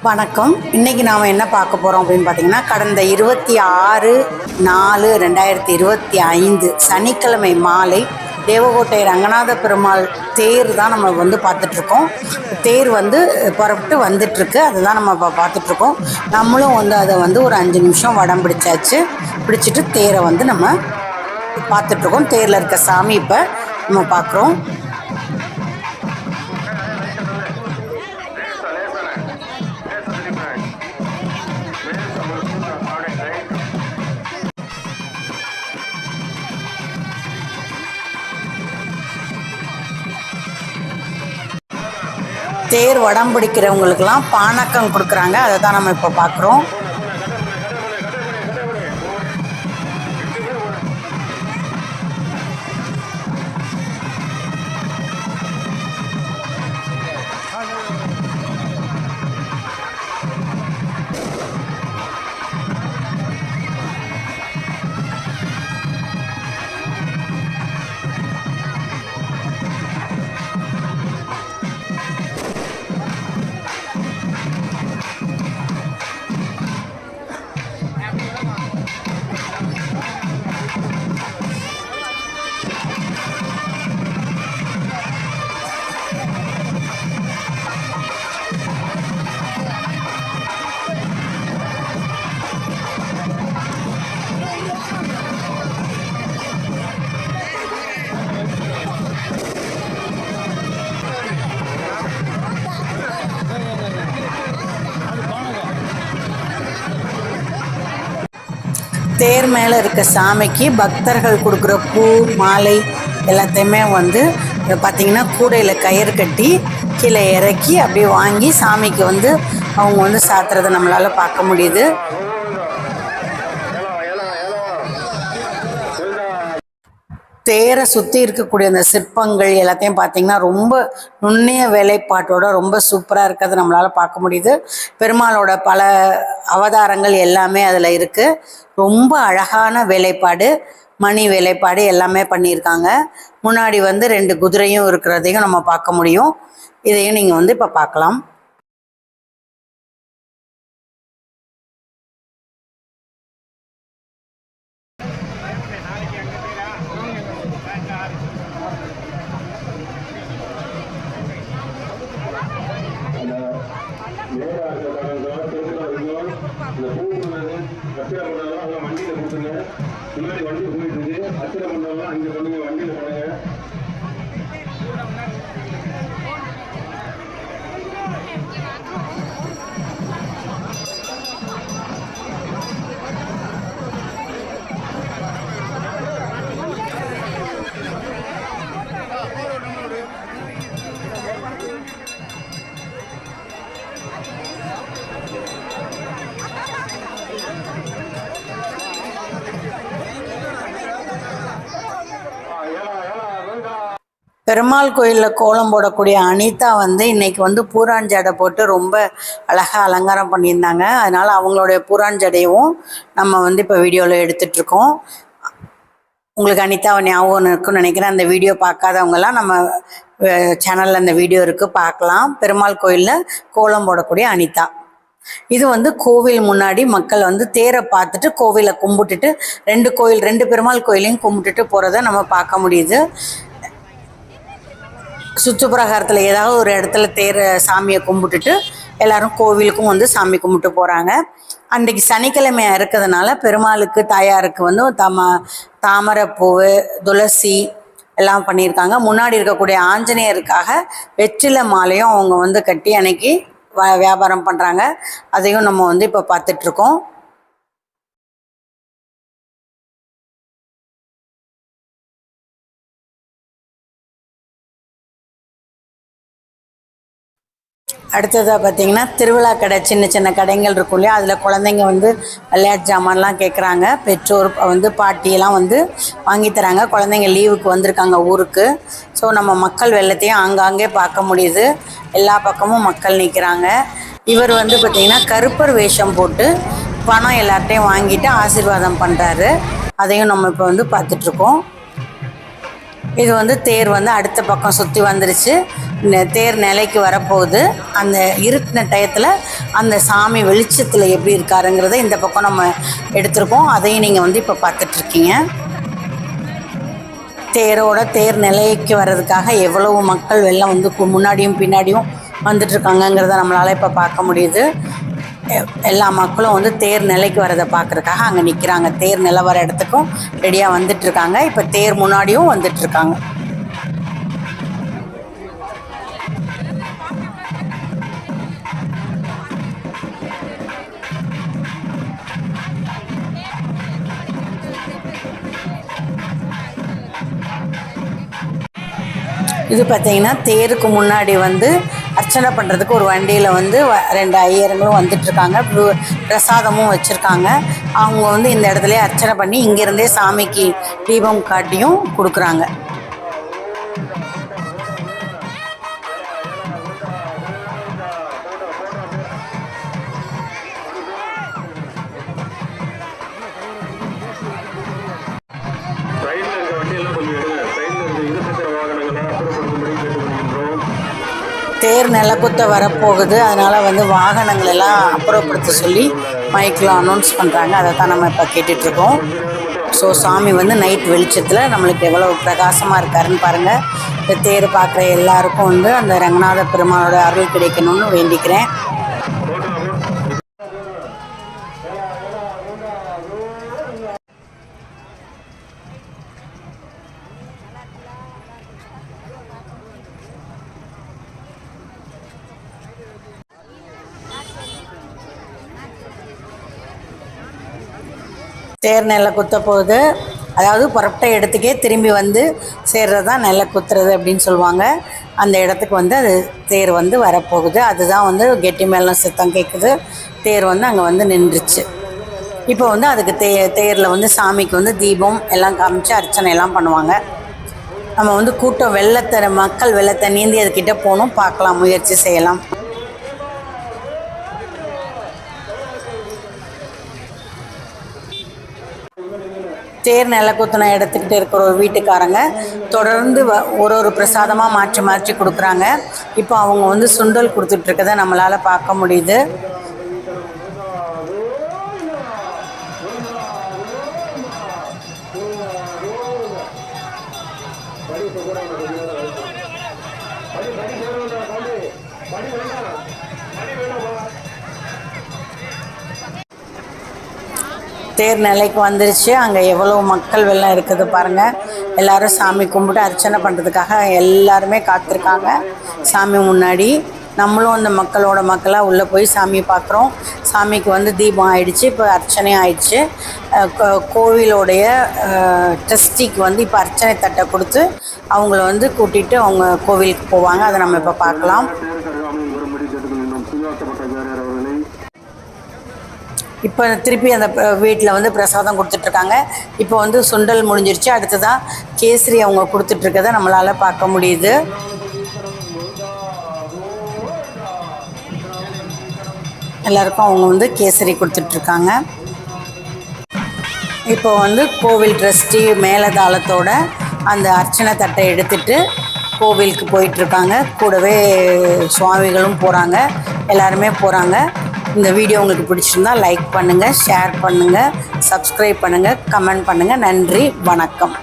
வணக்கம். இன்றைக்கி நாம் என்ன பார்க்க போகிறோம் அப்படின்னு பார்த்திங்கன்னா, கடந்த 26/4/2025 சனிக்கிழமை மாலை தேவகோட்டை ரங்கநாத பெருமாள் தேர் தான் நம்ம பார்த்துட்ருக்கோம். தேர் புறப்பட்டு வந்துட்டுருக்கு. அதுதான் நம்ம இப்போ பார்த்துட்ருக்கோம். நம்மளும் அதை ஒரு 5 நிமிஷம் வடம் பிடிச்சாச்சு. பிடிச்சிட்டு தேரை நம்ம பார்த்துட்ருக்கோம். தேரில் இருக்க சாமி இப்போ நம்ம பார்க்குறோம். தேர் வடம் பிடிக்கிறவங்களுக்கெல்லாம் பானக்கம் கொடுக்குறாங்க. அதை தான் நம்ம இப்போ பார்க்குறோம். தேர் மேலே இருக்க சாமிக்கு பக்தர்கள் கொடுக்குற பூ மாலை எல்லாத்தையுமே பார்த்திங்கன்னா கூடையில் கயிறு கட்டி கீழே இறக்கி அப்படியே வாங்கி சாமிக்கு அவங்க சாத்துறதை நம்மளால் பார்க்க முடியுது. தேரை சுற்றி இருக்கக்கூடிய அந்த சிற்பங்கள் எல்லாத்தையும் பார்த்திங்கன்னா ரொம்ப நுண்ணிய வேலைப்பாட்டோட ரொம்ப சூப்பராக இருக்கிறது நம்மளால் பார்க்க முடியுது. பெருமாளோட பல அவதாரங்கள் எல்லாமே அதில் இருக்குது. ரொம்ப அழகான வேலைப்பாடு, மணி வேலைப்பாடு எல்லாமே பண்ணியிருக்காங்க. முன்னாடி 2 குதிரையும் இருக்கிறதையும் நம்ம பார்க்க முடியும். இதையும் நீங்கள் இப்போ பார்க்கலாம். பெருமாள் கோயிலில் கோலம் போடக்கூடிய அனிதா இன்னைக்கு பூராஞ்சடை போட்டு ரொம்ப அழகாக அலங்காரம் பண்ணியிருந்தாங்க. அதனால் அவங்களுடைய பூராஞ்சடையும் நம்ம இப்போ வீடியோவில் எடுத்துகிட்ருக்கோம். உங்களுக்கு அனிதாவை ஞாபகம் இருக்குன்னு நினைக்கிறேன். அந்த வீடியோ பார்க்காதவங்கெல்லாம் நம்ம சேனலில் அந்த வீடியோ இருக்குது, பார்க்கலாம். பெருமாள் கோயிலில் கோலம் போடக்கூடிய அனிதா. இது கோவில் முன்னாடி மக்கள் தேரை பார்த்துட்டு கோவிலை கும்பிட்டுட்டு 2 பெருமாள் கோயிலையும் கும்பிட்டுட்டு போகிறத நம்ம பார்க்க முடியுது. சுற்றுப்பிரகாரத்தில் ஏதாவது ஒரு இடத்துல சாமியை கும்பிட்டுட்டு எல்லோரும் கோவிலுக்கும் சாமி கும்பிட்டு போகிறாங்க. அன்றைக்கி சனிக்கிழமையாக இருக்கிறதுனால பெருமாளுக்கு தாயாருக்கு தாமரைப்பூ, துளசி எல்லாம் பண்ணியிருக்காங்க. முன்னாடி இருக்கக்கூடிய ஆஞ்சநேயருக்காக வெற்றிலை மாலையும் அவங்க கட்டி அன்னைக்கு வியாபாரம் பண்ணுறாங்க. அதையும் நம்ம இப்போ பார்த்துட்ருக்கோம். அடுத்ததாக பார்த்திங்கன்னா திருவிழா கடை, சின்ன சின்ன கடைகள் இருக்கும் இல்லையா, அதில் குழந்தைங்க விளையாட்டு ஜாமான்லாம் கேட்குறாங்க. பெற்றோர் பாட்டியெல்லாம் வாங்கி தராங்க. குழந்தைங்க லீவுக்கு வந்திருக்காங்க ஊருக்கு. ஸோ நம்ம மக்கள் வெள்ளத்தையும் ஆங்காங்கே பார்க்க முடியுது. எல்லா பக்கமும் மக்கள் நிற்கிறாங்க. இவர் பார்த்திங்கன்னா கருப்பர் வேஷம் போட்டு பணம் எல்லார்ட்டையும் வாங்கிட்டு ஆசீர்வாதம் பண்ணுறாரு. அதையும் நம்ம இப்போ பார்த்துட்ருக்கோம். இது வந்து தேர் வந்து அடுத்த பக்கம் சுற்றி வந்துருச்சு. தேர் நிலைக்கு வரப்போகுது. அந்த இருட்டின டயத்தில் அந்த சாமி வெளிச்சத்தில் எப்படி இருக்காருங்கிறத இந்த பக்கம் நம்ம எடுத்திருக்கோம். அதையும் நீங்கள் வந்து இப்போ பார்த்துட்ருக்கீங்க. தேர் நிலைக்கு வர்றதுக்காக எவ்வளவு மக்கள் வெள்ளம் வந்து முன்னாடியும் பின்னாடியும் வந்துட்டுருக்காங்கங்கிறத நம்மளால் இப்போ பார்க்க முடியுது. எல்லா மக்களும் வந்து தேர் நிலைக்கு வரதை பார்க்குறதுக்காக அங்கே நிற்கிறாங்க. தேர் நிலை வர இடத்துக்கும் ரெடியாக வந்துட்டுருக்காங்க. இப்போ தேர் முன்னாடியும் வந்துட்டுருக்காங்க. இது பார்த்திங்கன்னா தேருக்கு முன்னாடி வந்து அர்ச்சனை பண்ணுறதுக்கு ஒரு வண்டியில் வந்து 2 ஐயருங்களும் வந்துட்டுருக்காங்க. பிரசாதமும் வச்சுருக்காங்க. அவங்க வந்து இந்த இடத்துல அர்ச்சனை பண்ணி இங்கேருந்தே சாமிக்கு தீபம் காட்டியும் கொடுக்குறாங்க. தேர் நிலக்குத்த வரப்போகுது. அதனால் வந்து வாகனங்கள் எல்லாம் அப்புறப்படுத்த சொல்லி மைக்கில் அனௌன்ஸ் பண்ணுறாங்க. அதை தான் நம்ம இப்போ கேட்டுட்ருக்கோம். ஸோ சாமி வந்து நைட் வெளிச்சத்தில் நம்மளுக்கு எவ்வளோ பிரகாசமாக இருக்காருன்னு பாருங்கள். இந்த தேர் பார்க்குற எல்லாருக்கும் வந்து அந்த ரங்கநாத பெருமானோட அருள் கிடைக்கணும்னு வேண்டிக்கிறேன். தேர் நெல்லை குத்த போகுது. அதாவது புறப்பட்ட இடத்துக்கே திரும்பி வந்து சேர்றது தான் நெல்லை குத்துறது அப்படின்னு சொல்லுவாங்க. அந்த இடத்துக்கு வந்து அது தேர் வந்து வரப்போகுது. அதுதான் வந்து கெட்டி மேளம் சத்தம் கேட்குது. தேர் வந்து அங்கே வந்து நின்றுச்சு. இப்போ வந்து அதுக்கு தேரில் வந்து சாமிக்கு வந்து தீபம் எல்லாம் காமிச்சு அர்ச்சனை எல்லாம் பண்ணுவாங்க. நம்ம வந்து கூட்டம் மக்கள் வெள்ளத்தை நீந்தி அதுக்கிட்ட போகணும், பார்க்கலாம், முயற்சி செய்யலாம். தேர் நில குத்தின எடுத்துக்கிட்டு இருக்கிற ஒரு வீட்டுக்காரங்க தொடர்ந்து ஒரு பிரசாதமாக மாற்றி மாற்றி கொடுக்குறாங்க. இப்போ அவங்க வந்து சுண்டல் கொடுத்துட்ருக்கதை நம்மளால் பார்க்க முடியுது. தேர் நிலைக்கு வந்துருச்சு. அங்கே எவ்வளோ மக்கள் வெள்ளம் இருக்குது பாருங்கள். எல்லோரும் சாமி கும்பிட்டு அர்ச்சனை பண்ணுறதுக்காக எல்லாருமே காத்திருக்காங்க சாமி முன்னாடி. நம்மளும் அந்த மக்களாக உள்ளே போய் சாமி பார்க்குறோம். சாமிக்கு வந்து தீபம் ஆயிடுச்சு. இப்போ அர்ச்சனையும் ஆயிடுச்சு. கோவிலோடைய ட்ரஸ்டிக்கு வந்து இப்போ அர்ச்சனை தட்டை கொடுத்து அவங்கள வந்து கூட்டிகிட்டு அவங்க கோவிலுக்கு போவாங்க. அதை நம்ம இப்போ பார்க்கலாம். இப்போ திருப்பி அந்த வீட்டில் வந்து பிரசாதம் கொடுத்துட்ருக்காங்க. இப்போ வந்து சுண்டல் முடிஞ்சிருச்சு. அடுத்ததான் கேசரி அவங்க கொடுத்துட்ருக்கதை நம்மளால் பார்க்க முடியுது. எல்லாருக்கும் அவங்க வந்து கேசரி கொடுத்துட்ருக்காங்க. இப்போ வந்து கோவில் ட்ரஸ்டி மேலதாளத்தோட அந்த அர்ச்சனை தட்டை எடுத்துகிட்டு கோவிலுக்கு போயிட்டுருக்காங்க. கூடவே சுவாமிகளும் போகிறாங்க, எல்லாருமே போகிறாங்க. இந்த வீடியோ உங்களுக்கு பிடிச்சிருந்தா லைக் பண்ணுங்கள், ஷேர் பண்ணுங்கள், சப்ஸ்கிரைப் பண்ணுங்கள், கமெண்ட் பண்ணுங்கள். நன்றி, வணக்கம்.